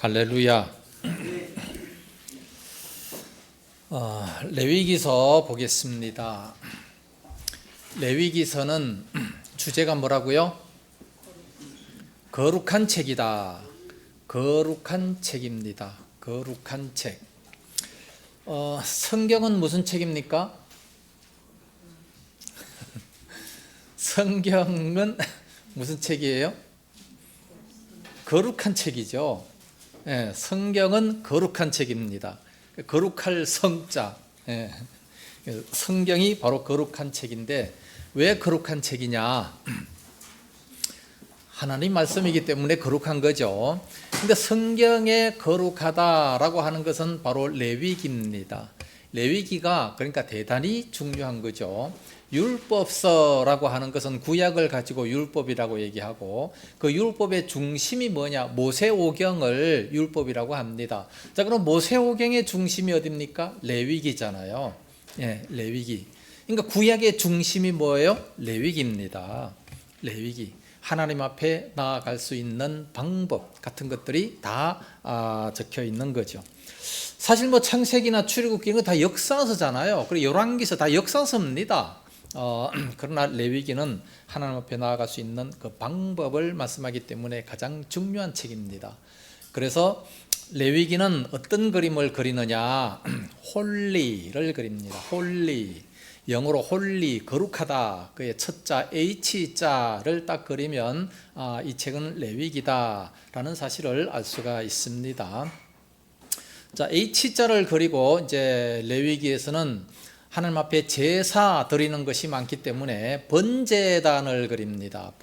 할렐루야. 레위기서 보겠습니다. 레위기서는 주제가 뭐라고요? 거룩한 책이다. 거룩한 책입니다. 거룩한 책. 성경은 무슨 책입니까? 성경은 무슨 책이에요? 거룩한 책이죠. 예, 성경은 거룩한 책입니다. 거룩할 성자. 예, 성경이 바로 거룩한 책인데 왜 거룩한 책이냐? 하나님 말씀이기 때문에 거룩한 거죠. 근데 성경에 거룩하다라고 하는 것은 바로 레위기입니다. 레위기가 그러니까 대단히 중요한 거죠. 율법서라고 하는 것은 구약을 가지고 율법이라고 얘기하고 그 율법의 중심이 뭐냐? 모세오경을 율법이라고 합니다. 자, 그럼 모세오경의 중심이 어딥니까? 레위기잖아요. 예, 레위기. 그러니까 구약의 중심이 뭐예요? 레위기입니다. 레위기. 하나님 앞에 나아갈 수 있는 방법 같은 것들이 다 적혀 있는 거죠. 사실 뭐 창세기나 출애굽기 이거 다 역사서잖아요. 그리고 열왕기서 다 역사서입니다. 그러나 레위기는 하나님 앞에 나아갈 수 있는 그 방법을 말씀하기 때문에 가장 중요한 책입니다. 그래서 레위기는 어떤 그림을 그리느냐? 홀리를 그립니다. 홀리. 영어로 홀리, 거룩하다. 그의 첫자 H자를 딱 그리면 이 책은 레위기다라는 사실을 알 수가 있습니다. 자, H자를 그리고 이제 레위기에서는 하나님 앞에 제사 드리는 것이 많기 때문에 번제단을 그립니다.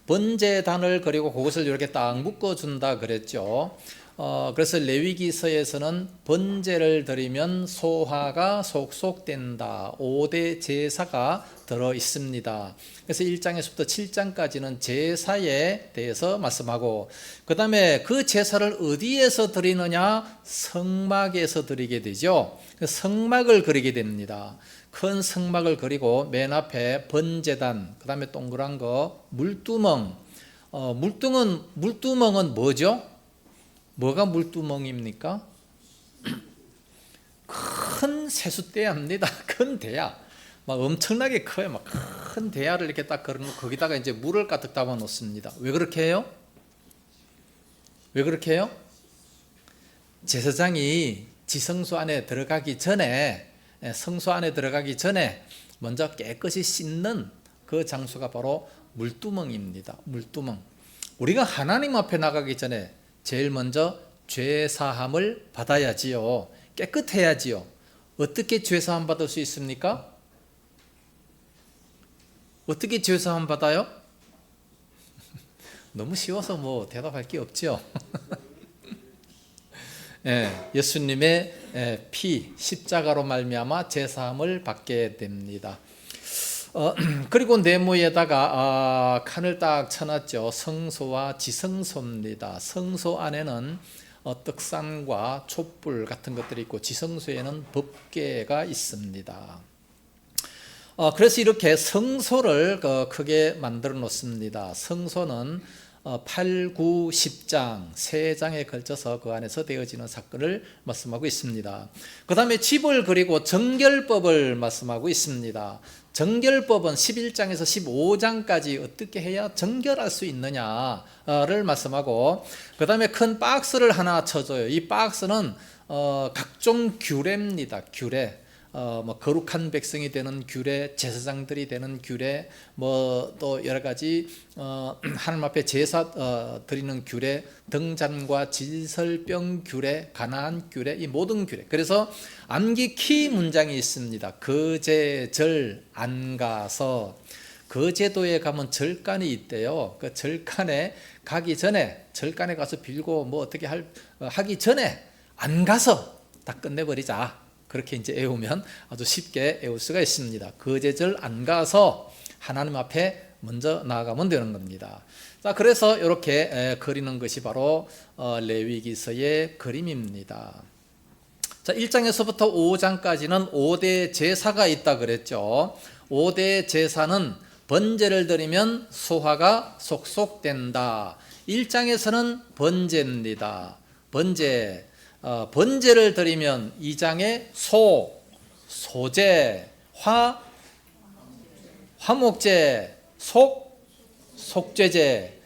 번제단을 그리고 그것을 이렇게 딱 묶어준다 그랬죠. 그래서 레위기서에서는 번제를 드리면 소화가 속속된다. 5대 제사가 들어 있습니다. 그래서 1장에서부터 7장까지는 제사에 대해서 말씀하고 그 다음에 그 제사를 어디에서 드리느냐? 성막에서 드리게 되죠. 성막을 그리게 됩니다. 큰 성막을 그리고 맨 앞에 번제단, 그 다음에 동그란 거 물두멍. 물두멍은 뭐죠? 뭐가 물두멍입니까? 큰 세숫대야입니다. 큰 대야. 막 엄청나게 커요. 막 큰 대야를 이렇게 딱 걸어놓고 거기다가 이제 물을 가득 담아 놓습니다. 왜 그렇게 해요? 왜 그렇게 해요? 제사장이 지성소 안에 들어가기 전에, 성소 안에 들어가기 전에 먼저 깨끗이 씻는 그 장소가 바로 물두멍입니다. 물두멍. 우리가 하나님 앞에 나가기 전에 제일 먼저 죄사함을 받아야지요. 깨끗해야지요. 어떻게 죄사함 받을 수 있습니까? 어떻게 죄사함 받아요? 너무 쉬워서 뭐 대답할 게 없죠. 예수님의 피 십자가로 말미암아 죄사함을 받게 됩니다. 그리고 네모에다가 칸을 딱 쳐놨죠. 성소와 지성소입니다. 성소 안에는 떡상과 촛불 같은 것들이 있고 지성소에는 법궤가 있습니다. 그래서 이렇게 성소를 크게 만들어 놓습니다. 성소는 8, 9, 10장 3장에 걸쳐서 그 안에서 되어지는 사건을 말씀하고 있습니다. 그 다음에 집을 그리고 정결법을 말씀하고 있습니다. 정결법은 11장에서 15장까지 어떻게 해야 정결할 수 있느냐를 말씀하고 그 다음에 큰 박스를 하나 쳐줘요. 이 박스는 각종 규례입니다. 규례. 뭐 거룩한 백성이 되는 규례, 제사장들이 되는 규례, 뭐 또 여러 가지 하나님 앞에 제사 드리는 규례, 등잔과 질설병 규례, 가나안 규례, 이 모든 규례. 그래서 암기 키 문장이 있습니다. 거제 절 안 가서 거제도에 가면 절간이 있대요. 그 절간에 가기 전에 절간에 가서 빌고 뭐 어떻게 하기 전에 안 가서 다 끝내버리자. 그렇게 이제 외우면 아주 쉽게 외울 수가 있습니다. 거제절 안 가서 하나님 앞에 먼저 나아가면 되는 겁니다. 자, 그래서 이렇게 그리는 것이 바로 레위기서의 그림입니다. 자, 1장에서부터 5장까지는 5대 제사가 있다 그랬죠. 5대 제사는 번제를 드리면 소화가 속속된다. 1장에서는 번제입니다. 번제. 번제를 드리면 2장에 소제, 화목제, 속죄제,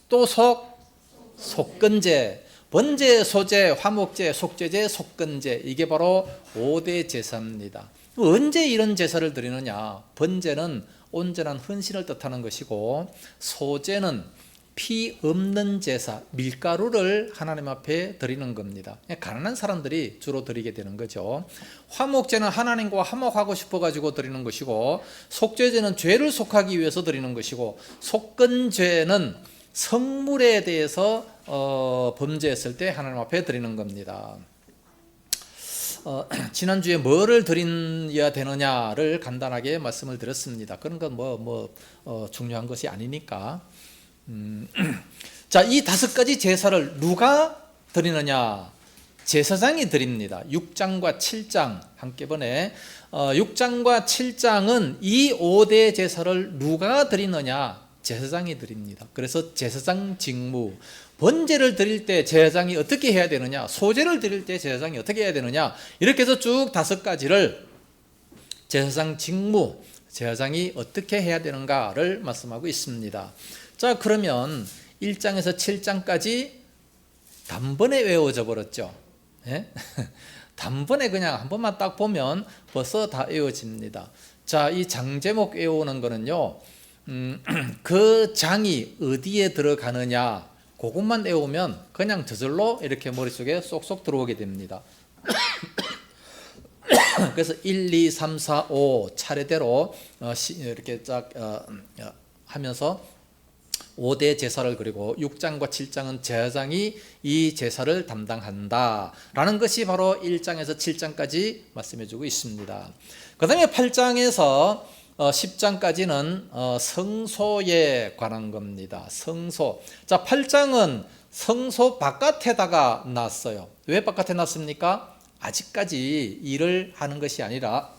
또 속건제. 번제, 소제, 화목제, 속죄제, 속건제. 이게 바로 5대 제사입니다. 언제 이런 제사를 드리느냐? 번제는 온전한 헌신을 뜻하는 것이고, 소제는 피 없는 제사, 밀가루를 하나님 앞에 드리는 겁니다. 가난한 사람들이 주로 드리게 되는 거죠. 화목제는 하나님과 화목하고 싶어가지고 드리는 것이고, 속죄제는 죄를 속하기 위해서 드리는 것이고, 속건죄는 성물에 대해서 범죄했을 때 하나님 앞에 드리는 겁니다. 지난주에 뭐를 드려야 되느냐를 간단하게 말씀을 드렸습니다. 그런 건 중요한 것이 아니니까. 자, 이 5가지 제사를 누가 드리느냐? 제사장이 드립니다. 6장과 7장 한꺼번에 6장과 7장은 이 5대 제사를 누가 드리느냐? 제사장이 드립니다. 그래서 제사장 직무, 번제를 드릴 때 제사장이 어떻게 해야 되느냐, 소제를 드릴 때 제사장이 어떻게 해야 되느냐, 이렇게 해서 쭉 5가지를 제사장 직무, 제사장이 어떻게 해야 되는가를 말씀하고 있습니다. 자, 그러면 1장에서 7장까지 단번에 외워져 버렸죠. 예? 단번에 그냥 한 번만 딱 보면 벌써 다 외워집니다. 자, 이 장 제목 외우는 거는요, 그 장이 어디에 들어가느냐, 그것만 외우면 그냥 저절로 이렇게 머릿속에 쏙쏙 들어오게 됩니다. 그래서 1, 2, 3, 4, 5 차례대로 이렇게 쫙 하면서 5대 제사를 그리고 6장과 7장은 제사장이 이 제사를 담당한다라는 것이 바로 1장에서 7장까지 말씀해주고 있습니다. 그 다음에 8장에서 10장까지는 성소에 관한 겁니다. 성소. 자, 8장은 성소 바깥에다가 놨어요. 왜 바깥에 놨습니까? 아직까지 일을 하는 것이 아니라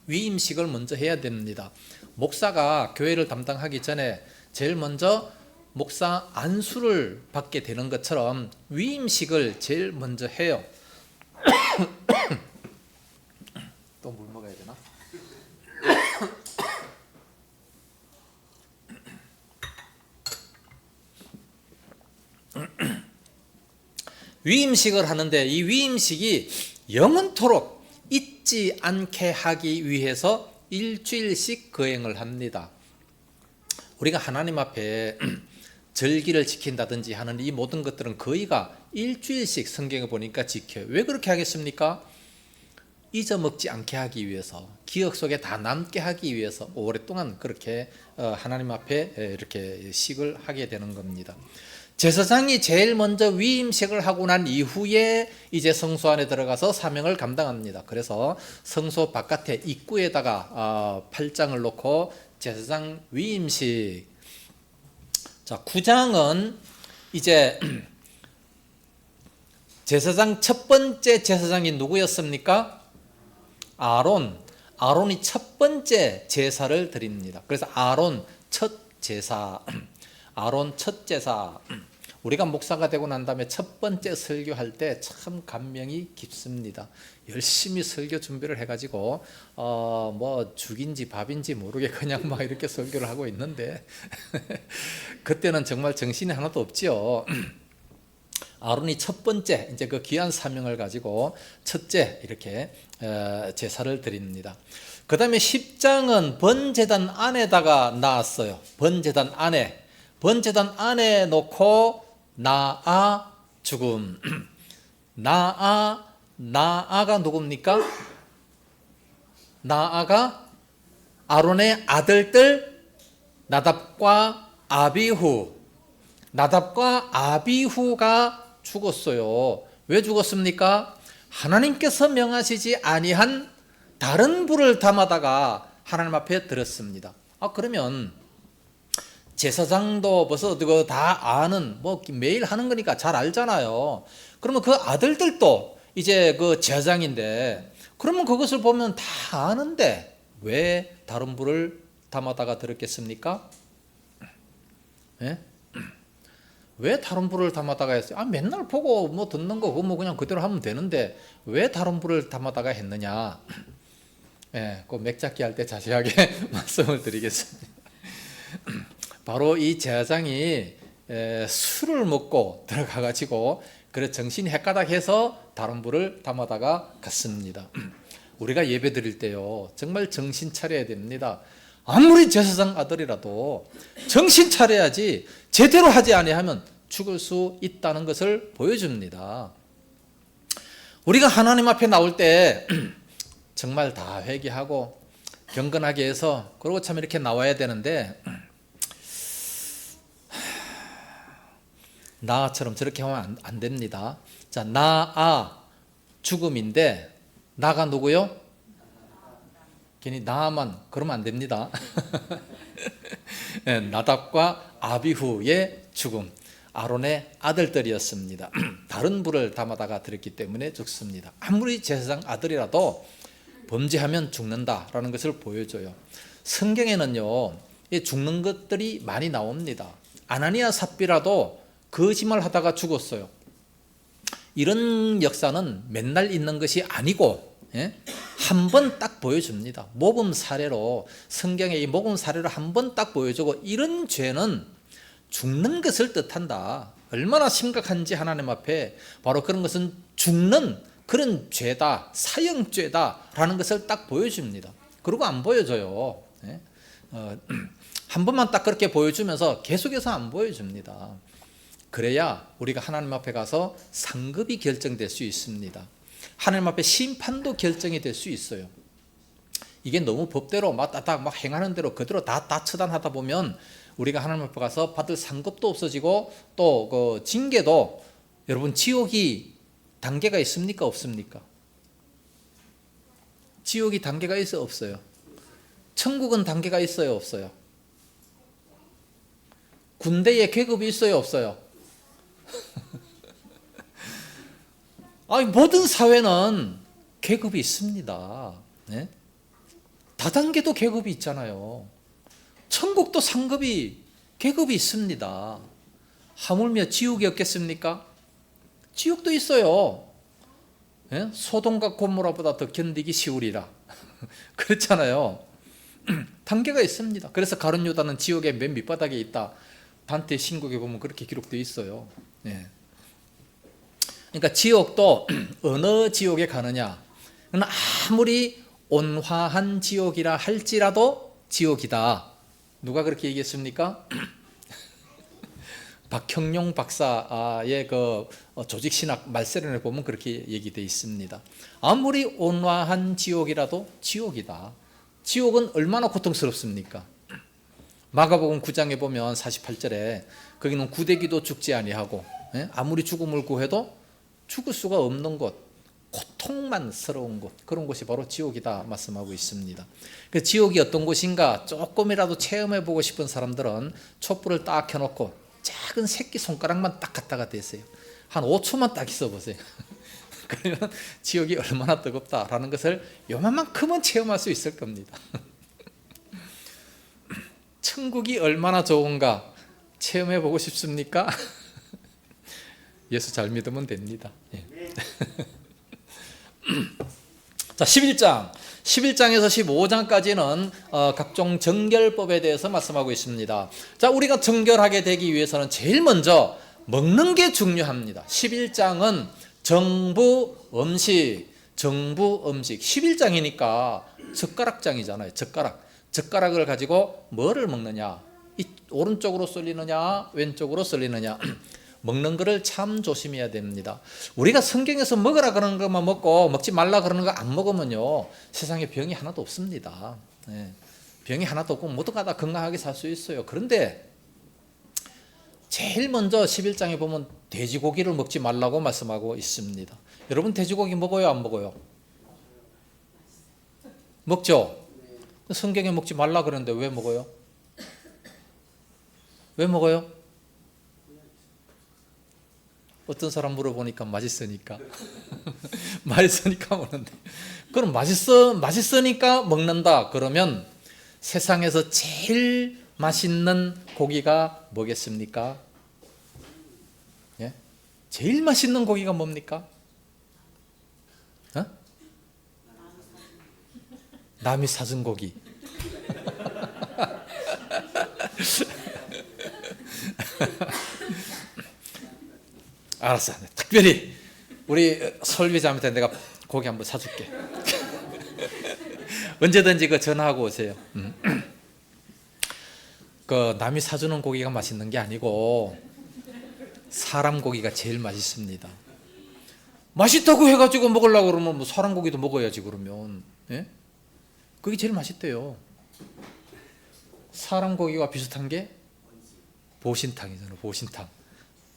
위임식을 먼저 해야 됩니다. 목사가 교회를 담당하기 전에 제일 먼저 목사 안수를 받게 되는 것처럼 위임식을 제일 먼저 해요. 또 물 먹어야 되나? 위임식을 하는데 이 위임식이 영원토록 잊지 않게 하기 위해서 일주일씩 거행을 합니다. 우리가 하나님 앞에 절기를 지킨다든지 하는 이 모든 것들은 거의가 일주일씩 성경에 보니까 지켜요. 왜 그렇게 하겠습니까? 잊어먹지 않게 하기 위해서, 기억 속에 다 남게 하기 위해서 오랫동안 그렇게 하나님 앞에 이렇게 식을 하게 되는 겁니다. 제사장이 제일 먼저 위임식을 하고 난 이후에 이제 성소 안에 들어가서 사명을 감당합니다. 그래서 성소 바깥에 입구에다가 8장을 놓고 제사장 위임식. 자, 9장은 이제 제사장 첫 번째 제사장이 누구였습니까? 아론이 첫 번째 제사를 드립니다. 그래서 아론 첫 제사. 아론 첫 제사. 우리가 목사가 되고 난 다음에 첫 번째 설교할 때 참 감명이 깊습니다. 열심히 설교 준비를 해가지고 죽인지 밥인지 모르게 그냥 막 이렇게 설교를 하고 있는데 그때는 정말 정신이 하나도 없지요. 아론이 첫 번째 이제 그 귀한 사명을 가지고 첫째 이렇게 제사를 드립니다. 그 다음에 10장은 번제단 안에다가 놨어요. 번제단 안에 놓고 나아 죽음. 나아가 누굽니까? 나아가 아론의 아들들 나답과 아비후가 죽었어요. 왜 죽었습니까? 하나님께서 명하시지 아니한 다른 불을 담아다가 하나님 앞에 들었습니다. 그러면 제사장도 벌써 그거 다 아는, 매일 하는 거니까 잘 알잖아요. 그러면 그 아들들도 이제 그 제사장인데, 그러면 그것을 보면 다 아는데 왜 다른 불을 담아다가 들었겠습니까? 예? 왜 다른 불을 담아다가 했어요? 맨날 보고 뭐 듣는 거 그거 뭐 그냥 그대로 하면 되는데 왜 다른 불을 담아다가 했느냐? 예, 그 맥잡기 할 때 자세하게 말씀을 드리겠습니다. 바로 이 제사장이 술을 먹고 들어가 가지고 그래 정신이 헷가닥해서 다른 불을 담아다가 갔습니다. 우리가 예배 드릴 때요 정말 정신 차려야 됩니다. 아무리 제사장 아들이라도 정신 차려야지 제대로 하지 아니하면 죽을 수 있다는 것을 보여줍니다. 우리가 하나님 앞에 나올 때 정말 다 회개하고 경건하게 해서 그리고 참 이렇게 나와야 되는데 나처럼 저렇게 하면 안 됩니다. 자, 나아 죽음인데 나가 누구요? 괜히 나만 그러면 안 됩니다. 나답과 아비후의 죽음, 아론의 아들들이었습니다. 다른 불을 담아다가 드렸기 때문에 죽습니다. 아무리 제사장 아들이라도 범죄하면 죽는다라는 것을 보여줘요. 성경에는요 죽는 것들이 많이 나옵니다. 아나니아 삽비라도 거짓말 하다가 죽었어요. 이런 역사는 맨날 있는 것이 아니고 한 번 딱 보여줍니다. 모범 사례로 성경의 이 모범 사례로 한 번 딱 보여주고 이런 죄는 죽는 것을 뜻한다. 얼마나 심각한지 하나님 앞에 바로 그런 것은 죽는 그런 죄다, 사형죄다라는 것을 딱 보여줍니다. 그리고 안 보여줘요. 한 번만 딱 그렇게 보여주면서 계속해서 안 보여줍니다. 그래야 우리가 하나님 앞에 가서 상급이 결정될 수 있습니다. 하나님 앞에 심판도 결정이 될 수 있어요. 이게 너무 법대로 막 행하는 대로 그대로 다 처단하다 보면 우리가 하나님 앞에 가서 받을 상급도 없어지고 또 그 징계도 여러분 지옥이 단계가 있습니까? 없습니까? 지옥이 단계가 있어요? 없어요? 천국은 단계가 있어요? 없어요? 군대에 계급이 있어요? 없어요? 모든 사회는 계급이 있습니다. 네? 다단계도 계급이 있잖아요. 천국도 상급이 계급이 있습니다. 하물며 지옥이 없겠습니까? 지옥도 있어요. 네? 소돔과 고모라보다 더 견디기 쉬우리라. 그렇잖아요. 단계가 있습니다. 그래서 가룟 유다는 지옥의 맨 밑바닥에 있다. 단테 신국에 보면 그렇게 기록되어 있어요. 네. 그러니까 지옥도 어느 지옥에 가느냐. 아무리 온화한 지옥이라 할지라도 지옥이다. 누가 그렇게 얘기했습니까? 박형룡 박사의 그 조직신학 말세론에 보면 그렇게 얘기되어 있습니다. 아무리 온화한 지옥이라도 지옥이다. 지옥은 얼마나 고통스럽습니까? 마가복음 9장에 보면 48절에 거기는 구대기도 죽지 아니하고 아무리 죽음을 구해도 죽을 수가 없는 곳, 고통만스러운 곳, 그런 곳이 바로 지옥이다 말씀하고 있습니다. 그 지옥이 어떤 곳인가 조금이라도 체험해보고 싶은 사람들은 촛불을 딱 켜놓고 작은 새끼 손가락만 딱 갖다가 대세요. 한 5초만 딱 있어보세요. 그러면 지옥이 얼마나 뜨겁다라는 것을 요만큼은 체험할 수 있을 겁니다. 천국이 얼마나 좋은가 체험해보고 싶습니까? 예수 잘 믿으면 됩니다. 예. 자, 11장에서 15장까지는 각종 정결법에 대해서 말씀하고 있습니다. 자, 우리가 정결하게 되기 위해서는 제일 먼저 먹는 게 중요합니다. 11장은 정부 음식. 11장이니까 젓가락장이잖아요. 젓가락을 가지고 뭐를 먹느냐? 오른쪽으로 쏠리느냐, 왼쪽으로 쏠리느냐. 먹는 거를 참 조심해야 됩니다. 우리가 성경에서 먹으라 그러는 것만 먹고 먹지 말라 그러는 거 안 먹으면요 세상에 병이 하나도 없습니다. 병이 하나도 없고 모두가 다 건강하게 살 수 있어요. 그런데 제일 먼저 11장에 보면 돼지고기를 먹지 말라고 말씀하고 있습니다. 여러분 돼지고기 먹어요? 안 먹어요? 먹죠? 성경에 먹지 말라 그러는데 왜 먹어요? 왜 먹어요? 어떤 사람 물어보니까 맛있으니까. 맛있으니까 먹는데. 그럼 맛있으니까 먹는다. 그러면 세상에서 제일 맛있는 고기가 뭐겠습니까? 예? 제일 맛있는 고기가 뭡니까? 어? 남이 사준 고기. 알았어. 특별히 우리 설비자한테 내가 고기 한번 사줄게. 언제든지 그 전화하고 오세요. 그 남이 사주는 고기가 맛있는 게 아니고 사람 고기가 제일 맛있습니다. 맛있다고 해가지고 먹으려고 그러면 뭐 사람 고기도 먹어야지 그러면. 예? 그게 제일 맛있대요. 사람 고기와 비슷한 게 보신탕이잖아요. 보신탕.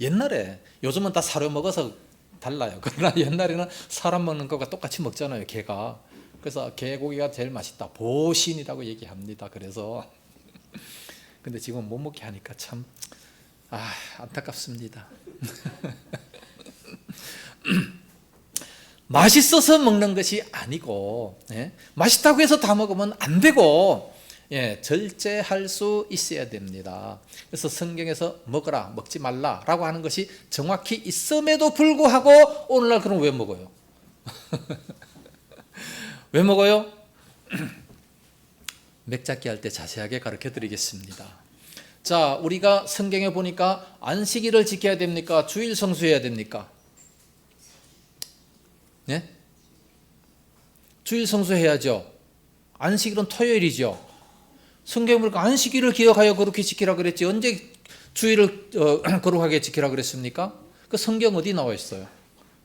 옛날에, 요즘은 다 사료 먹어서 달라요. 그러나 옛날에는 사람 먹는 거가 똑같이 먹잖아요. 개가. 그래서 개고기가 제일 맛있다. 보신이라고 얘기합니다. 그래서 근데 지금 못 먹게 하니까 참 안타깝습니다. 맛있어서 먹는 것이 아니고, 예? 맛있다고 해서 다 먹으면 안 되고, 예, 절제할 수 있어야 됩니다. 그래서 성경에서 먹어라, 먹지 말라라고 하는 것이 정확히 있음에도 불구하고 오늘날 그럼 왜 먹어요? 왜 먹어요? 맥잡기 할 때 자세하게 가르쳐 드리겠습니다. 자, 우리가 성경에 보니까 안식일을 지켜야 됩니까? 주일 성수해야 됩니까? 네? 주일 성수해야죠. 안식일은 토요일이죠. 성경에 보니까 안식일을 기억하여 거룩히 지키라 그랬지 언제 주일을 거룩하게 지키라 그랬습니까? 그 성경 어디 나와 있어요?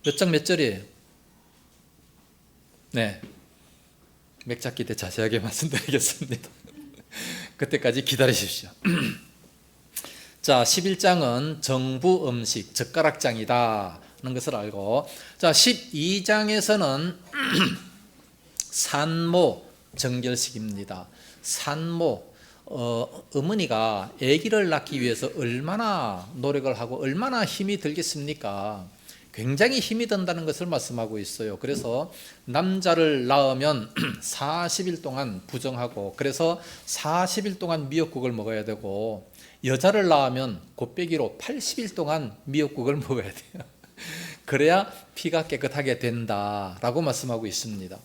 몇 장 몇 절이에요? 네, 맥잡기 때 자세하게 말씀드리겠습니다. 그때까지 기다리십시오. 자, 11장은 정부 음식, 젓가락장이다 하는 것을 알고, 자, 12장에서는 산모 정결식입니다. 산모, 어머니가 아기를 낳기 위해서 얼마나 노력을 하고 얼마나 힘이 들겠습니까? 굉장히 힘이 든다는 것을 말씀하고 있어요. 그래서 남자를 낳으면 40일 동안 부정하고, 그래서 40일 동안 미역국을 먹어야 되고, 여자를 낳으면 곱빼기로 80일 동안 미역국을 먹어야 돼요. 그래야 피가 깨끗하게 된다라고 말씀하고 있습니다.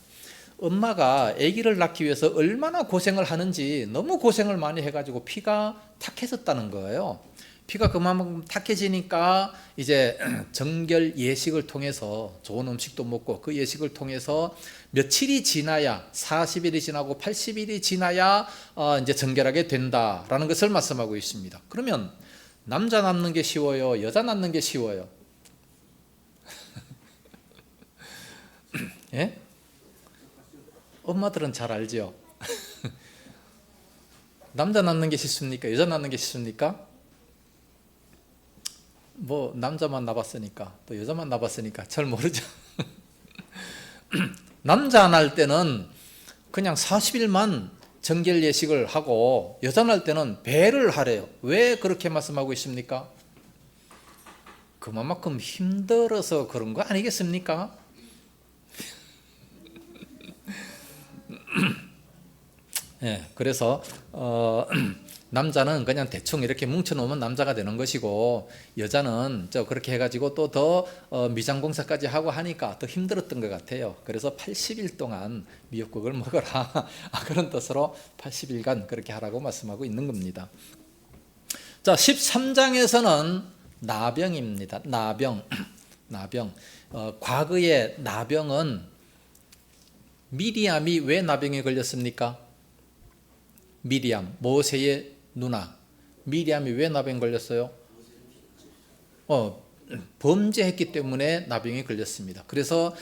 엄마가 아기를 낳기 위해서 얼마나 고생을 하는지 너무 고생을 많이 해가지고 피가 탁해졌다는 거예요. 피가 그만큼 탁해지니까 이제 정결 예식을 통해서 좋은 음식도 먹고, 그 예식을 통해서 며칠이 지나야, 40일이 지나고 80일이 지나야 이제 정결하게 된다라는 것을 말씀하고 있습니다. 그러면 남자 낳는 게 쉬워요? 여자 낳는 게 쉬워요? 예? 엄마들은 잘 알죠? 남자 낳는 게 쉽습니까? 여자 낳는 게 쉽습니까? 뭐 남자만 낳았으니까, 또 여자만 낳았으니까 잘 모르죠. 남자 낳을 때는 그냥 40일만 정결 예식을 하고, 여자 낳을 때는 배를 하래요. 왜 그렇게 말씀하고 있습니까? 그만큼 힘들어서 그런 거 아니겠습니까? 예, 그래서 남자는 그냥 대충 이렇게 뭉쳐놓으면 남자가 되는 것이고, 여자는 그렇게 해가지고 또 더 미장공사까지 하고 하니까 더 힘들었던 것 같아요. 그래서 80일 동안 미역국을 먹어라, 그런 뜻으로 80일간 그렇게 하라고 말씀하고 있는 겁니다. 자, 13장에서는 나병입니다. 나병. 과거의 나병은, 미리암이 왜 나병에 걸렸습니까? 미리암, 모세의 누나 미리암이 왜 나병에 걸렸어요? 범죄했기 때문에 나병에 걸렸습니다. 그래서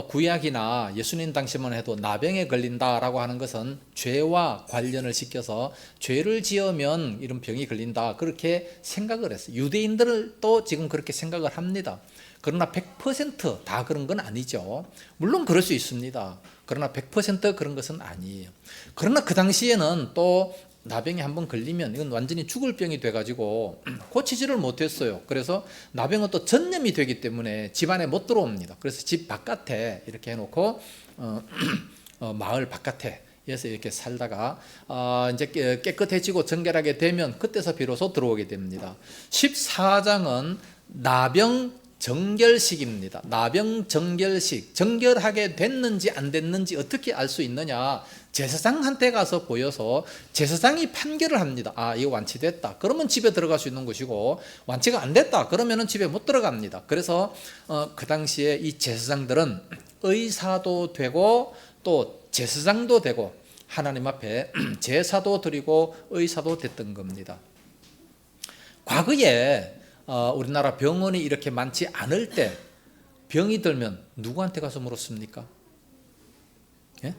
구약이나 예수님 당시만 해도 나병에 걸린다라고 하는 것은 죄와 관련을 시켜서 죄를 지으면 이런 병이 걸린다, 그렇게 생각을 했어요. 유대인들도 지금 그렇게 생각을 합니다. 그러나 100%다 그런 건 아니죠. 물론 그럴 수 있습니다. 그러나 100% 그런 것은 아니에요. 그러나 그 당시에는 또 나병에 한번 걸리면 이건 완전히 죽을 병이 돼가지고 고치지를 못했어요. 그래서 나병은 또 전염이 되기 때문에 집 안에 못 들어옵니다. 그래서 집 바깥에 이렇게 해놓고 마을 바깥에 그래서 이렇게 살다가 이제 깨끗해지고 정결하게 되면 그때서 비로소 들어오게 됩니다. 14장은 나병 정결식입니다. 나병 정결식. 정결하게 됐는지 안 됐는지 어떻게 알 수 있느냐? 제사장한테 가서 보여서 제사장이 판결을 합니다. 이거 완치됐다. 그러면 집에 들어갈 수 있는 것이고, 완치가 안 됐다. 그러면은 집에 못 들어갑니다. 그래서 그 당시에 이 제사장들은 의사도 되고 또 제사장도 되고 하나님 앞에 제사도 드리고 의사도 됐던 겁니다. 과거에 우리나라 병원이 이렇게 많지 않을 때 병이 들면 누구한테 가서 물었습니까? 예?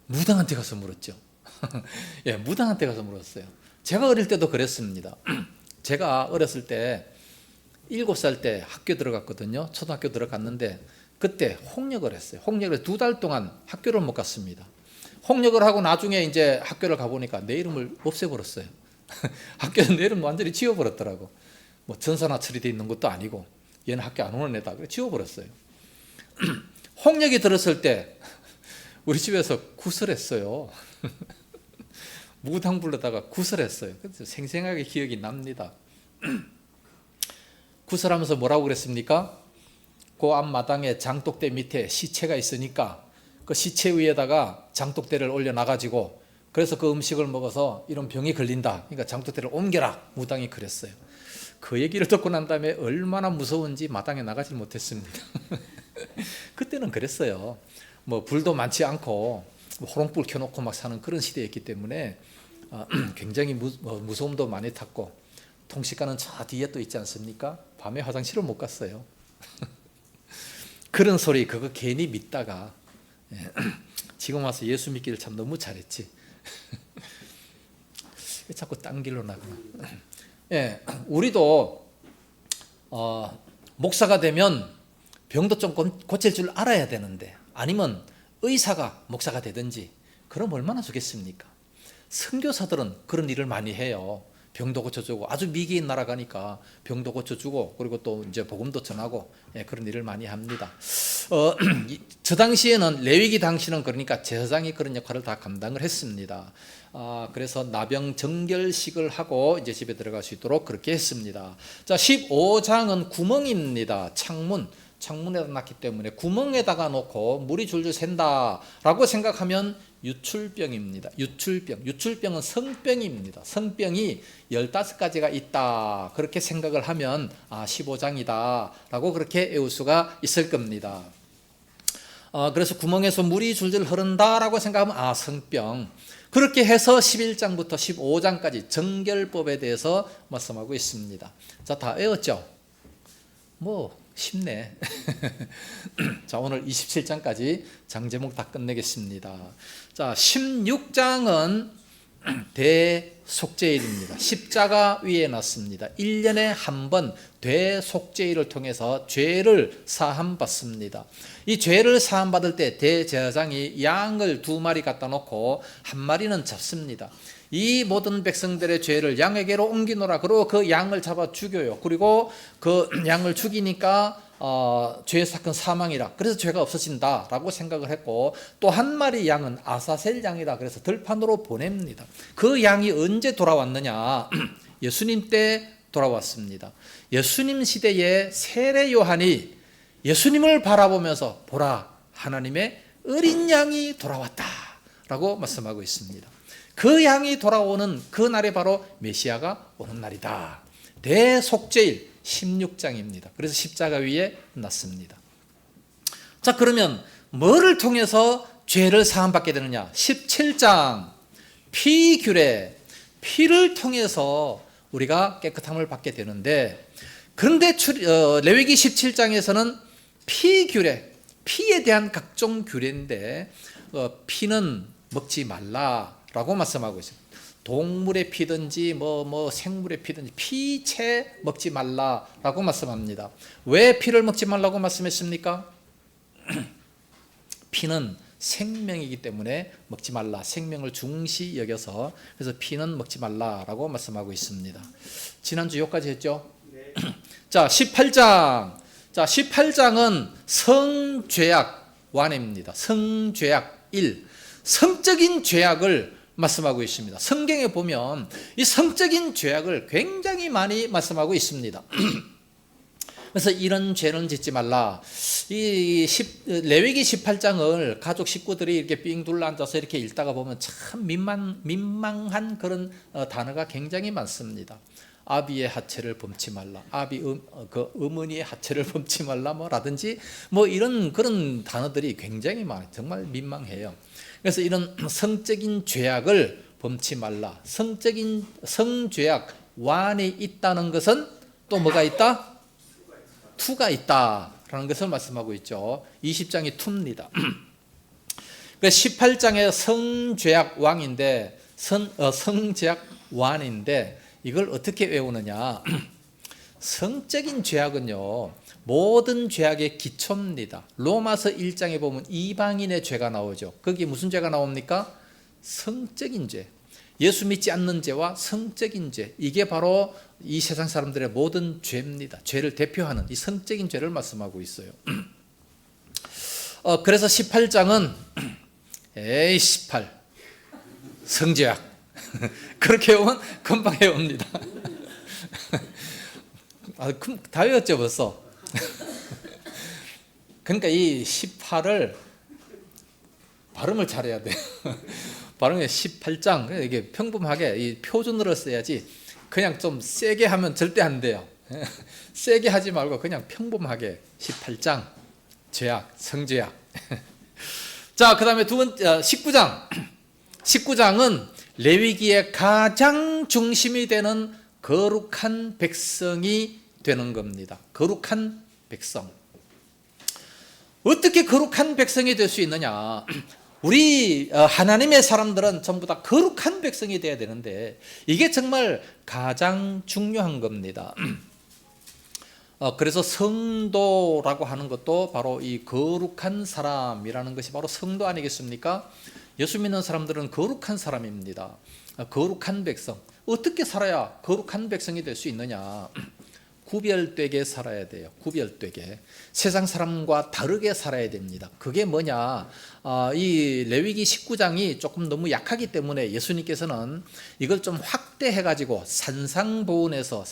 무당한테 가서 물었죠. 예, 무당한테 가서 물었어요. 제가 어릴 때도 그랬습니다. 제가 어렸을 때 7살 때 학교 들어갔거든요. 초등학교 들어갔는데 그때 홍역을 했어요. 홍역을 2달 동안 학교를 못 갔습니다. 홍역을 하고 나중에 이제 학교를 가보니까 내 이름을 없애버렸어요. 학교는 내 이름 완전히 지워버렸더라고. 뭐 전사나 처리되어 있는 것도 아니고 얘는 학교 안 오는 애다. 그래 지워버렸어요. 홍역이 들었을 때 우리 집에서 구슬했어요. 무당 불러다가 구슬했어요. 그래서 생생하게 기억이 납니다. 구슬하면서 뭐라고 그랬습니까? 그 앞마당에 장독대 밑에 시체가 있으니까 그 시체 위에다가 장독대를 올려놔가지고 그래서 그 음식을 먹어서 이런 병이 걸린다. 그러니까 장독대를 옮겨라. 무당이 그랬어요. 그 얘기를 듣고 난 다음에 얼마나 무서운지 마당에 나가지 못했습니다. 그때는 그랬어요. 뭐 불도 많지 않고 호롱불 켜놓고 막 사는 그런 시대였기 때문에 굉장히 무서움도 많이 탔고 통시가는 저 뒤에 또 있지 않습니까? 밤에 화장실을 못 갔어요. 그런 소리 그거 괜히 믿다가 지금 와서 예수 믿기를 참 너무 잘했지. 자꾸 딴 길로 나가나. 예, 우리도 목사가 되면 병도 좀 고칠 줄 알아야 되는데 아니면 의사가 목사가 되든지 그럼 얼마나 좋겠습니까? 선교사들은 그런 일을 많이 해요. 병도 고쳐주고 아주 미개인 나라 가니까 병도 고쳐주고 그리고 또 이제 복음도 전하고 그런 일을 많이 합니다. 저 당시에는 레위기 당시는 그러니까 제사장이 그런 역할을 다 감당을 했습니다. 그래서 나병 정결식을 하고 이제 집에 들어갈 수 있도록 그렇게 했습니다. 자, 15장은 구멍입니다. 창문에다 놨기 때문에 구멍에다가 놓고 물이 줄줄 샌다라고 생각하면 유출병입니다. 유출병은 성병입니다. 성병이 15가지가 있다. 그렇게 생각을 하면 15장이다 라고 그렇게 외울 수가 있을 겁니다. 그래서 구멍에서 물이 줄줄 흐른다라고 생각하면 성병. 그렇게 해서 11장부터 15장까지 정결법에 대해서 말씀하고 있습니다. 자, 다 외웠죠? 쉽네. 자, 오늘 27장까지 장 제목 다 끝내겠습니다. 자, 16장은 대속죄일입니다. 십자가 위에 놨습니다. 1년에 한 번 대속죄일을 통해서 죄를 사함받습니다. 이 죄를 사함받을 때 대제사장이 양을 2마리 갖다 놓고 1마리는 잡습니다. 이 모든 백성들의 죄를 양에게로 옮기노라. 그리고 그 양을 잡아 죽여요. 그리고 그 양을 죽이니까 죄의 사건 사망이라. 그래서 죄가 없어진다라고 생각을 했고 또 1마리 양은 아사셀 양이라. 그래서 들판으로 보냅니다. 그 양이 언제 돌아왔느냐? 예수님 때 돌아왔습니다. 예수님 시대에 세례 요한이 예수님을 바라보면서 보라, 하나님의 어린 양이 돌아왔다라고 말씀하고 있습니다. 그 양이 돌아오는 그 날이 바로 메시아가 오는 날이다. 대속죄일 16장입니다. 그래서 십자가 위에 놨습니다. 자, 그러면 뭐를 통해서 죄를 사함받게 되느냐? 17장 피규례, 피를 통해서 우리가 깨끗함을 받게 되는데, 그런데 레위기 17장에서는 피규례, 피에 대한 각종 규례인데 피는 먹지 말라라고 말씀하고 있습니다. 동물의 피든지 생물의 피든지 피채 먹지 말라라고 말씀합니다. 왜 피를 먹지 말라고 말씀했습니까? 피는 생명이기 때문에 먹지 말라. 생명을 중시 여겨서 그래서 피는 먹지 말라라고 말씀하고 있습니다. 지난주 여기까지 했죠? 네. 자, 18장. 자, 18장은 성죄악 완입니다. 성죄악 1. 성적인 죄악을 말씀하고 있습니다. 성경에 보면 이 성적인 죄악을 굉장히 많이 말씀하고 있습니다. 그래서 이런 죄는 짓지 말라. 레위기 18장을 가족 식구들이 이렇게 삥 둘러앉아서 이렇게 읽다가 보면 참 민망한 그런 단어가 굉장히 많습니다. 아비의 하체를 범치 말라. 어머니의 하체를 범치 말라 뭐라든지 뭐 이런 그런 단어들이 굉장히 많아요. 정말 민망해요. 그래서 이런 성적인 죄악을 범치 말라. 성죄악 완이 있다는 것은 또 뭐가 있다? 투가 있다라는 것을 말씀하고 있죠. 20장이 투입니다. 18장에 성죄악 왕인데 성죄악 완인데 이걸 어떻게 외우느냐? 성적인 죄악은요, 모든 죄악의 기초입니다. 로마서 1장에 보면 이방인의 죄가 나오죠. 거기 무슨 죄가 나옵니까? 성적인 죄. 예수 믿지 않는 죄와 성적인 죄. 이게 바로 이 세상 사람들의 모든 죄입니다. 죄를 대표하는 이 성적인 죄를 말씀하고 있어요. 그래서 18장은 18 성죄악. 그렇게 오면 금방 해옵니다. 다 외웠죠 벌써. 그러니까 이 18을 발음을 잘해야 돼요. 발음이 18장 이게 평범하게 이 표준어를 써야지 그냥 좀 세게 하면 절대 안 돼요. 세게 하지 말고 그냥 평범하게 18장 죄악, 성죄악. 자, 그 다음에 19장. 19장은 레위기의 가장 중심이 되는 거룩한 백성이 되는 겁니다. 거룩한 백성. 어떻게 거룩한 백성이 될 수 있느냐? 우리 하나님의 사람들은 전부 다 거룩한 백성이 되어야 되는데 이게 정말 가장 중요한 겁니다. 그래서 성도라고 하는 것도 바로 이 거룩한 사람이라는 것이 바로 성도 아니겠습니까? 예수 믿는 사람들은 거룩한 사람입니다. 거룩한 백성. 어떻게 살아야 거룩한 백성이 될 수 있느냐? 구별되게 살아야 돼요. 구별되게. 세상 사람과 다르게 살아야 됩니다. 그게 뭐냐? 이 레위기 19장이 조금 너무 약하기 때문에 예수님께서는 이걸 좀 확대해가지고 산상보훈에서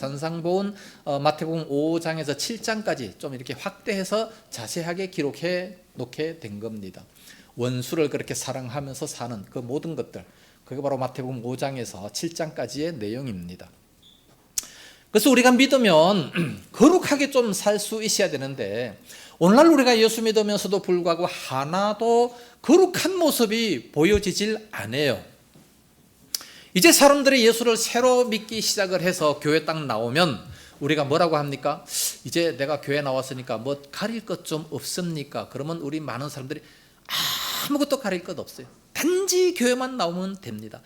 마태복음 5장에서 7장까지 좀 이렇게 확대해서 자세하게 기록해 놓게 된 겁니다. 원수를 그렇게 사랑하면서 사는 그 모든 것들. 그게 바로 마태복음 5장에서 7장까지의 내용입니다. 그래서 우리가 믿으면 거룩하게 좀 살 수 있어야 되는데 오늘날 우리가 예수 믿으면서도 불구하고 하나도 거룩한 모습이 보여지질 않아요. 이제 사람들이 예수를 새로 믿기 시작을 해서 교회 딱 나오면 우리가 뭐라고 합니까? 이제 내가 교회 나왔으니까 뭐 가릴 것 좀 없습니까? 그러면 우리 많은 사람들이 아무것도 가릴 것 없어요. 단지 교회만 나오면 됩니다.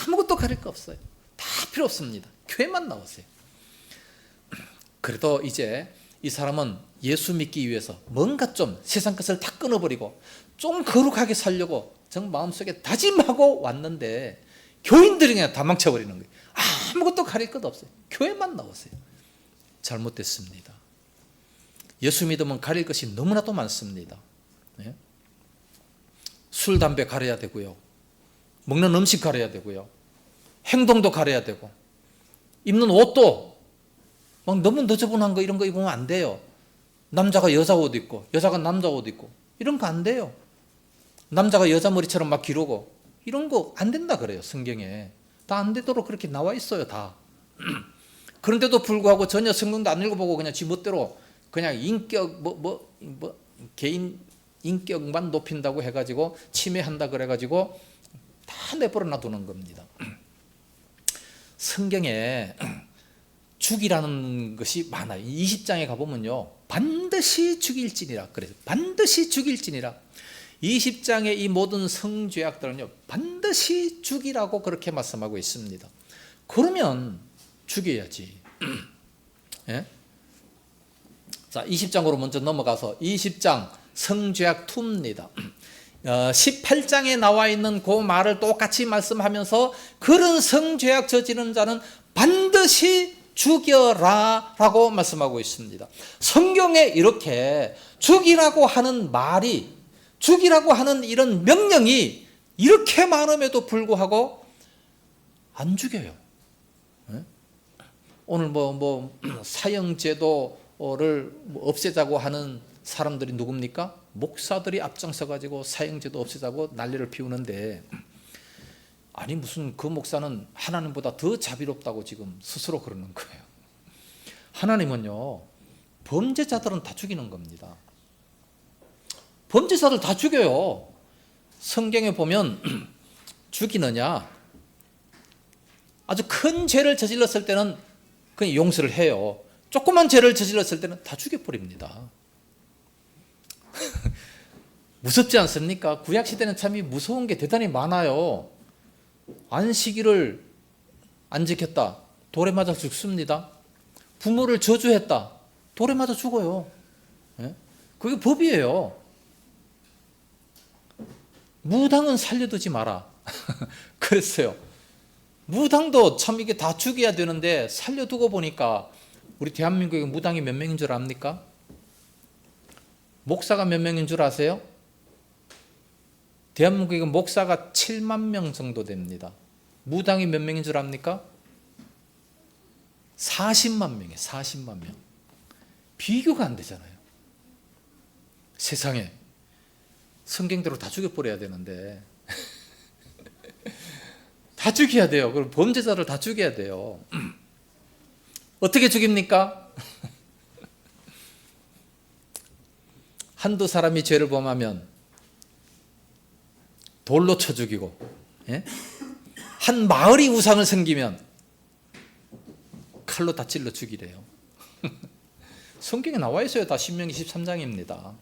아무것도 가릴 거 없어요. 다 필요 없습니다. 교회만 나오세요. 그래도 이제 이 사람은 예수 믿기 위해서 뭔가 좀 세상 것을 다 끊어버리고 좀 거룩하게 살려고 정 마음속에 다짐하고 왔는데 교인들이 그냥 다 망쳐버리는 거예요. 아무것도 가릴 것 없어요. 교회만 나오세요. 잘못됐습니다. 예수 믿으면 가릴 것이 너무나도 많습니다. 네? 술, 담배 가려야 되고요. 먹는 음식 가려야 되고요. 행동도 가려야 되고 입는 옷도 막 너무 너저분한 거 이런 거 입으면 안 돼요. 남자가 여자 옷 입고 여자가 남자 옷 입고 이런 거 안 돼요. 남자가 여자 머리처럼 막 기르고 이런 거 안 된다 그래요. 성경에 다 안 되도록 그렇게 나와 있어요. 다. 그런데도 불구하고 전혀 성경도 안 읽어보고 그냥 지 멋대로 그냥 인격 개인 인격만 높인다고 해가지고 침해한다 그래가지고 다 내버려 놔두는 겁니다. 성경에 죽이라는 것이 많아요. 20장에 가보면요. 반드시 죽일지니라. 그래서 반드시 죽일지니라. 20장의 이 모든 성죄악들은요. 반드시 죽이라고 그렇게 말씀하고 있습니다. 그러면 죽여야지. 예? 자, 20장으로 먼저 넘어가서 20장 성죄악 2입니다. 18장에 나와 있는 그 말을 똑같이 말씀하면서 그런 성죄악 저지르는 자는 반드시 죽여라 라고 말씀하고 있습니다. 성경에 이렇게 죽이라고 하는 말이 죽이라고 하는 이런 명령이 이렇게 많음에도 불구하고 안 죽여요. 오늘 사형제도를 없애자고 하는 사람들이 누굽니까? 목사들이 앞장서 가지고 사형제도 없애자고 난리를 피우는데, 아니 무슨 그 목사는 하나님보다 더 자비롭다고 지금 스스로 그러는 거예요. 하나님은요, 범죄자들은 다 죽이는 겁니다. 범죄자들 다 죽여요. 성경에 보면 죽이느냐, 아주 큰 죄를 저질렀을 때는 그냥 용서를 해요. 조그만 죄를 저질렀을 때는 다 죽여버립니다. 무섭지 않습니까? 구약시대는 참 무서운 게 대단히 많아요. 안식일을 안 지켰다, 돌에 맞아 죽습니다. 부모를 저주했다, 돌에 맞아 죽어요. 그게 법이에요. 무당은 살려두지 마라. 그랬어요. 무당도 참 이게 다 죽여야 되는데 살려두고 보니까 우리 대한민국에 무당이 몇 명인 줄 압니까? 목사가 몇 명인 줄 아세요? 대한민국에 목사가 7만 명 정도 됩니다. 무당이 몇 명인 줄 압니까? 40만 명이에요. 40만 명. 비교가 안 되잖아요. 세상에. 성경대로 다 죽여버려야 되는데 다 죽여야 돼요. 그럼 범죄자를 다 죽여야 돼요. 어떻게 죽입니까? 한두 사람이 죄를 범하면 돌로 쳐 죽이고, 한 마을이 우상을 섬기면 칼로 다 찔러 죽이래요. 성경에 나와 있어요. 다 신명기 13장입니다.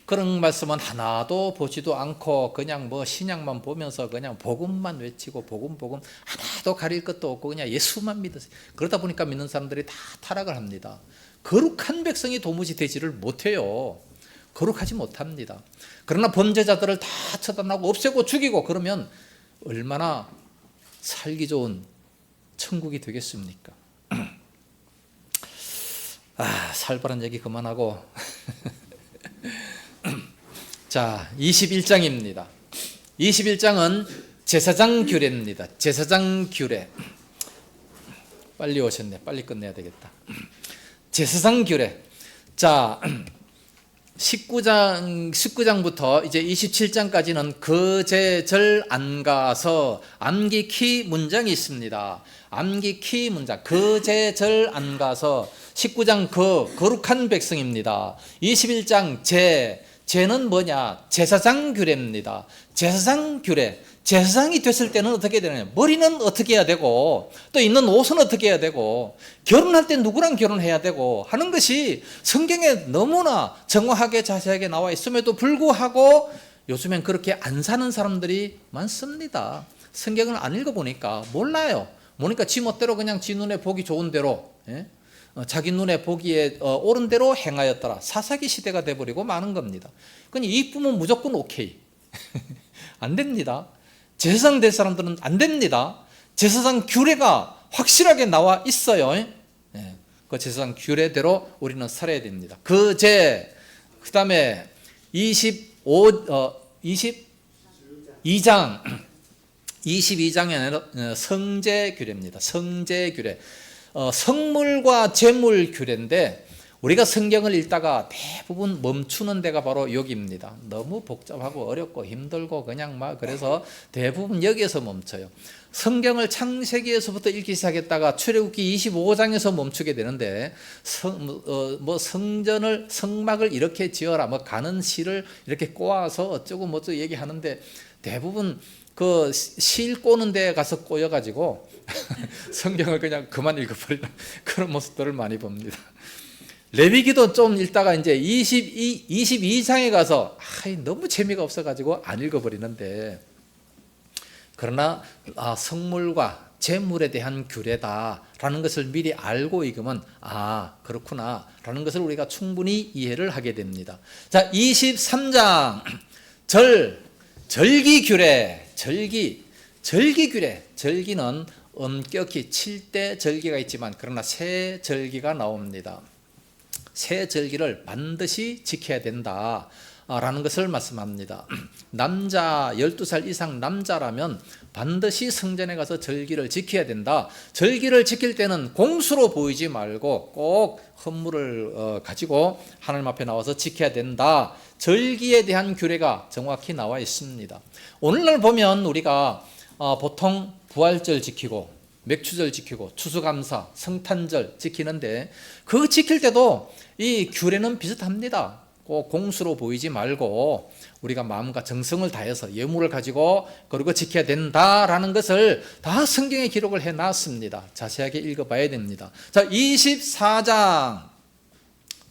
그런 말씀은 하나도 보지도 않고 그냥 신약만 보면서 그냥 복음만 외치고 복음 하나도 가릴 것도 없고 그냥 예수만 믿으세요. 그러다 보니까 믿는 사람들이 다 타락을 합니다. 거룩한 백성이 도무지 되지를 못해요. 거룩하지 못합니다. 그러나 범죄자들을 다 처단하고 없애고 죽이고 그러면 얼마나 살기 좋은 천국이 되겠습니까? 살벌한 얘기 그만하고 자, 21장입니다. 21장은 제사장 규례입니다. 제사장 규례. 빨리 오셨네. 빨리 끝내야 되겠다. 제사장 규례. 자, 19장부터 이제 27장까지는 거제절 안 가서 암기키 문장이 있습니다. 암기키 문장. 거제절 안 가서 19장 거룩한 백성입니다. 21장 제는 뭐냐? 제사장 규례입니다. 제사장 규례. 제사장이 됐을 때는 어떻게 되느냐? 머리는 어떻게 해야 되고, 또 입는 옷은 어떻게 해야 되고, 결혼할 때 누구랑 결혼해야 되고 하는 것이 성경에 너무나 정확하게 자세하게 나와 있음에도 불구하고 요즘엔 그렇게 안 사는 사람들이 많습니다. 성경을 안 읽어보니까 몰라요. 보니까 지 멋대로 그냥 지 눈에 보기 좋은 대로, 자기 눈에 보기에 옳은 대로 행하였더라. 사사기 시대가 돼버리고 마는 겁니다. 그러니 이쁘면 무조건 오케이. 안 됩니다. 제사장 될 사람들은 안 됩니다. 제사장 규례가 확실하게 나와 있어요. 그 제사장 규례대로 우리는 살아야 됩니다. 그 다음에 22장에는 성제 규례입니다. 성제 규례. 성물과 제물 규례인데 우리가 성경을 읽다가 대부분 멈추는 데가 바로 여기입니다. 너무 복잡하고 어렵고 힘들고 그냥 그래서 대부분 여기에서 멈춰요. 성경을 창세기에서부터 읽기 시작했다가 출애굽기 25장에서 멈추게 되는데 성막을 이렇게 지어라 가는 시를 이렇게 꼬아서 어쩌고 얘기하는데 대부분 그 실 꼬는 데 가서 꼬여가지고 성경을 그냥 그만 읽어버리는 그런 모습들을 많이 봅니다. 레위기도 좀 읽다가 이제 22장에 가서 너무 재미가 없어가지고 안 읽어버리는데, 그러나 성물과 제물에 대한 규례다라는 것을 미리 알고 읽으면 그렇구나 라는 것을 우리가 충분히 이해를 하게 됩니다. 자, 23장 절기 규례. 절기 규례. 절기는 엄격히 7대 절기가 있지만 그러나 새 절기가 나옵니다. 새 절기를 반드시 지켜야 된다. 라는 것을 말씀합니다. 남자 12살 이상 남자라면 반드시 성전에 가서 절기를 지켜야 된다. 절기를 지킬 때는 공수로 보이지 말고 꼭 헌물을 가지고 하나님 앞에 나와서 지켜야 된다. 절기에 대한 규례가 정확히 나와 있습니다. 오늘날 보면 우리가 보통 부활절 지키고 맥추절 지키고 추수감사, 성탄절 지키는데 그거 지킬 때도 이 규례는 비슷합니다. 꼭 공수로 보이지 말고 우리가 마음과 정성을 다해서 예물을 가지고 그리고 지켜야 된다라는 것을 다 성경에 기록을 해놨습니다. 자세하게 읽어봐야 됩니다. 자, 24장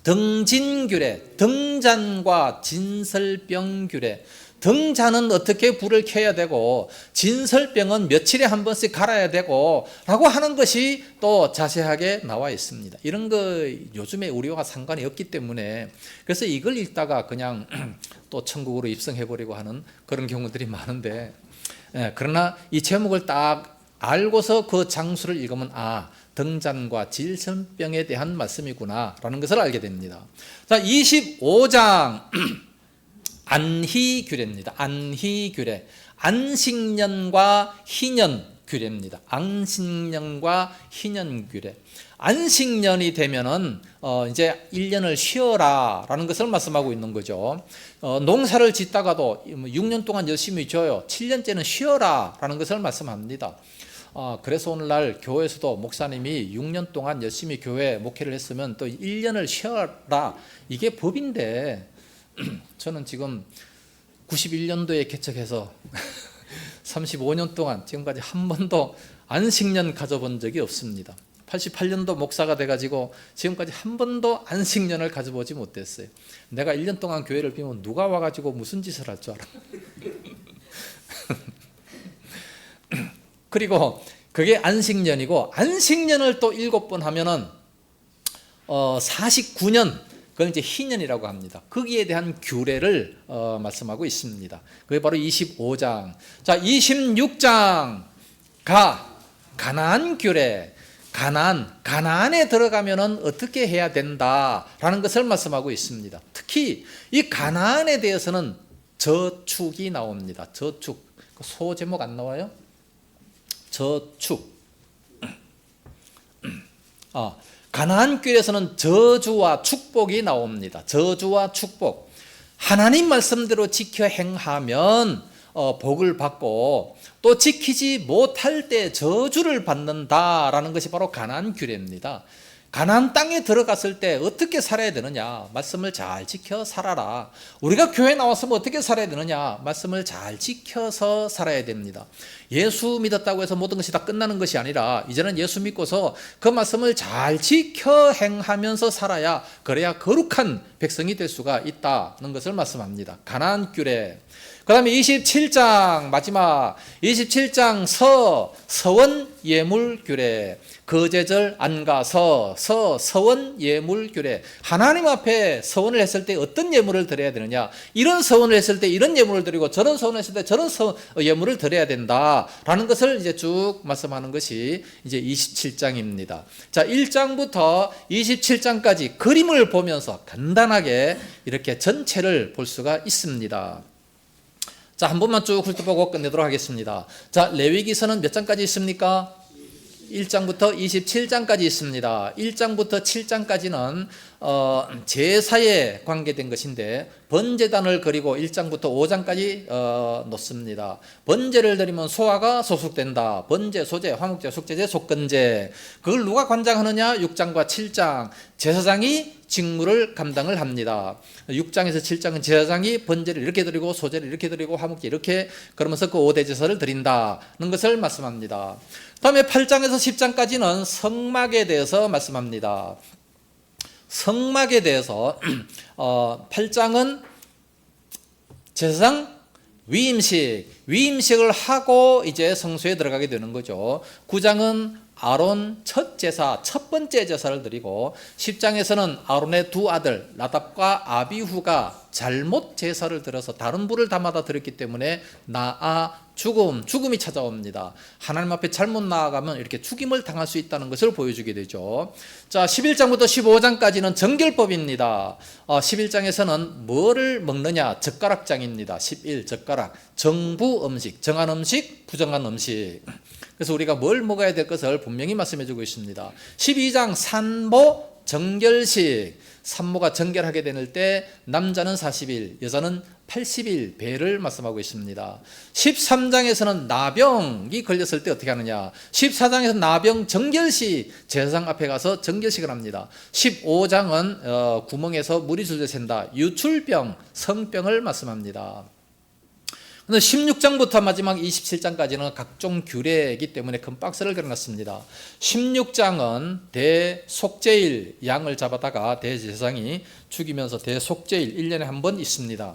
등진규례, 등잔과 진설병 규례. 등잔은 어떻게 불을 켜야 되고 진설병은 며칠에 한 번씩 갈아야 되고 라고 하는 것이 또 자세하게 나와 있습니다. 이런 거 요즘에 우리와 상관이 없기 때문에 그래서 이걸 읽다가 그냥 또 천국으로 입성해버리고 하는 그런 경우들이 많은데, 그러나 이 제목을 딱 알고서 그 장수를 읽으면 등잔과 진설병에 대한 말씀이구나 라는 것을 알게 됩니다. 자, 25장 안희규례입니다. 안희규례. 안식년과 희년 규례입니다. 안식년과 희년 규례. 안식년이 되면은 이제 1년을 쉬어라라는 것을 말씀하고 있는 거죠. 농사를 짓다가도 6년 동안 열심히 져요. 7년째는 쉬어라라는 것을 말씀합니다. 그래서 오늘날 교회에서도 목사님이 6년 동안 열심히 교회 목회를 했으면 또 1년을 쉬어라. 이게 법인데 저는 지금 91년도에 개척해서 35년 동안 지금까지 한 번도 안식년 가져본 적이 없습니다. 88년도 목사가 돼가지고 지금까지 한 번도 안식년을 가져보지 못했어요. 내가 1년 동안 교회를 비우면 누가 와가지고 무슨 짓을 할 줄 알아. 그리고 그게 안식년이고, 안식년을 또 7번 하면은 49년, 그건 이제 희년이라고 합니다. 거기에 대한 규례를 말씀하고 있습니다. 그게 바로 25장. 자, 26장 가나안 규례. 가나안에 들어가면은 어떻게 해야 된다라는 것을 말씀하고 있습니다. 특히 이 가나안에 대해서는 저축이 나옵니다. 저축. 소 제목 안 나와요? 저축. 가나안 길에서는 저주와 축복이 나옵니다. 저주와 축복. 하나님 말씀대로 지켜 행하면 복을 받고 또 지키지 못할 때 저주를 받는다라는 것이 바로 가나안 규례입니다. 가나안 땅에 들어갔을 때 어떻게 살아야 되느냐? 말씀을 잘 지켜 살아라. 우리가 교회 나왔으면 어떻게 살아야 되느냐? 말씀을 잘 지켜서 살아야 됩니다. 예수 믿었다고 해서 모든 것이 다 끝나는 것이 아니라 이제는 예수 믿고서 그 말씀을 잘 지켜 행하면서 살아야, 그래야 거룩한 백성이 될 수가 있다는 것을 말씀합니다. 가나안 규례. 그 다음에 27장 마지막 27장 서원 예물 규례. 거제절 안가 서원 예물 규례. 하나님 앞에 서원을 했을 때 어떤 예물을 드려야 되느냐, 이런 서원을 했을 때 이런 예물을 드리고 저런 서원을 했을 때 저런 예물을 드려야 된다라는 것을 이제 쭉 말씀하는 것이 이제 27장입니다. 자, 1장부터 27장까지 그림을 보면서 간단하게 이렇게 전체를 볼 수가 있습니다. 자, 한 번만 쭉 훑어보고 끝내도록 하겠습니다. 자, 레위기서는 몇 장까지 있습니까? 1장부터 27장까지 있습니다. 1장부터 7장까지는 제사에 관계된 것인데 번제단을 그리고 1장부터 5장까지 놓습니다. 번제를 드리면 소화가 소속된다. 번제, 소제, 화목제, 속제제, 속건제. 그걸 누가 관장하느냐? 6장과 7장. 제사장이 직무를 감당을 합니다. 6장에서 7장은 제사장이 번제를 이렇게 드리고 소제를 이렇게 드리고 화목제 이렇게, 그러면서 그 5대 제사를 드린다는 것을 말씀합니다. 다음에 8장에서 10장까지는 성막에 대해서 말씀합니다. 성막에 대해서 8장은 제사장 위임식을 하고 이제 성소에 들어가게 되는 거죠. 9장은 아론 첫 제사, 첫 번째 제사를 드리고 10장에서는 아론의 두 아들 나답과 아비후가 잘못 제사를 드려서 다른 불을 담아다 드렸기 때문에 죽음이 찾아옵니다. 하나님 앞에 잘못 나아가면 이렇게 죽임을 당할 수 있다는 것을 보여주게 되죠. 자, 11장부터 15장까지는 정결법입니다. 11장에서는 뭐를 먹느냐? 젓가락장입니다. 11 젓가락, 정부 음식, 정한 음식, 부정한 음식. 그래서 우리가 뭘 먹어야 될 것을 분명히 말씀해 주고 있습니다. 12장 산모 정결식, 산모가 정결하게 되는 때 남자는 40일, 여자는 80일 배를 말씀하고 있습니다. 13장에서는 나병이 걸렸을 때 어떻게 하느냐. 14장에서 나병 정결식, 제사장 앞에 가서 정결식을 합니다. 15장은 구멍에서 물이 줄줄 샌다, 유출병, 성병을 말씀합니다. 근데 16장부터 마지막 27장까지는 각종 규례이기 때문에 큰 박스를 그려놨습니다. 16장은 대속죄일, 양을 잡아다가 대제사장이 죽이면서 대속죄일 1년에 한 번 있습니다.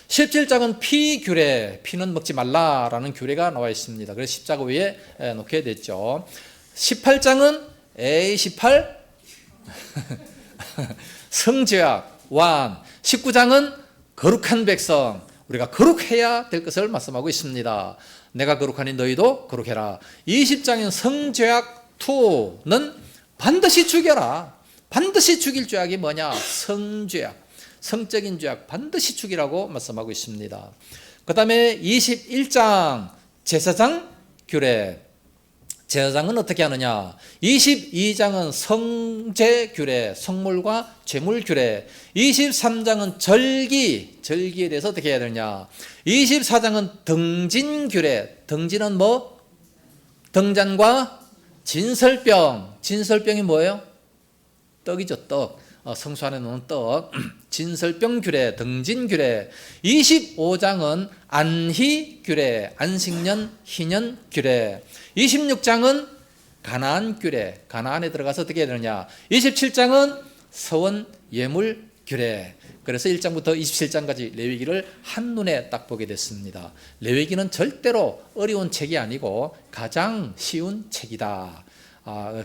17장은 피 규례, 피는 먹지 말라라는 규례가 나와 있습니다. 그래서 십자가 위에 놓게 됐죠. 18장은 A18 성죄악 완, 19장은 거룩한 백성, 우리가 거룩해야 될 것을 말씀하고 있습니다. 내가 거룩하니 너희도 거룩해라. 20장인 성죄악 2는 반드시 죽여라. 반드시 죽일 죄악이 뭐냐? 성죄악, 성적인 죄악 반드시 죽이라고 말씀하고 있습니다. 그 다음에 21장 제사장 규례, 제사장은 어떻게 하느냐? 22장은 성제 규례, 성물과 제물 규례. 23장은 절기에 대해서 어떻게 해야 되느냐? 24장은 등진 규례, 등진은 뭐? 등잔과 진설병. 진설병이 뭐예요? 떡이죠, 떡. 성수 안에 넣는 떡. 진설병 규례, 등진 규례. 25장은 안희 규례, 안식년, 희년 규례. 26장은 가나안 규례, 가나안에 들어가서 어떻게 해야 되느냐. 27장은 서원 예물 규례. 그래서 1장부터 27장까지 레위기를 한눈에 딱 보게 됐습니다. 레위기는 절대로 어려운 책이 아니고 가장 쉬운 책이다.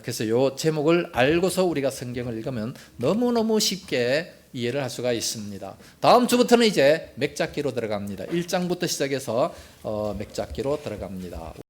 그래서 이 제목을 알고서 우리가 성경을 읽으면 너무너무 쉽게 이해를 할 수가 있습니다. 다음 주부터는 이제 맥잡기로 들어갑니다. 1장부터 시작해서 맥잡기로 들어갑니다.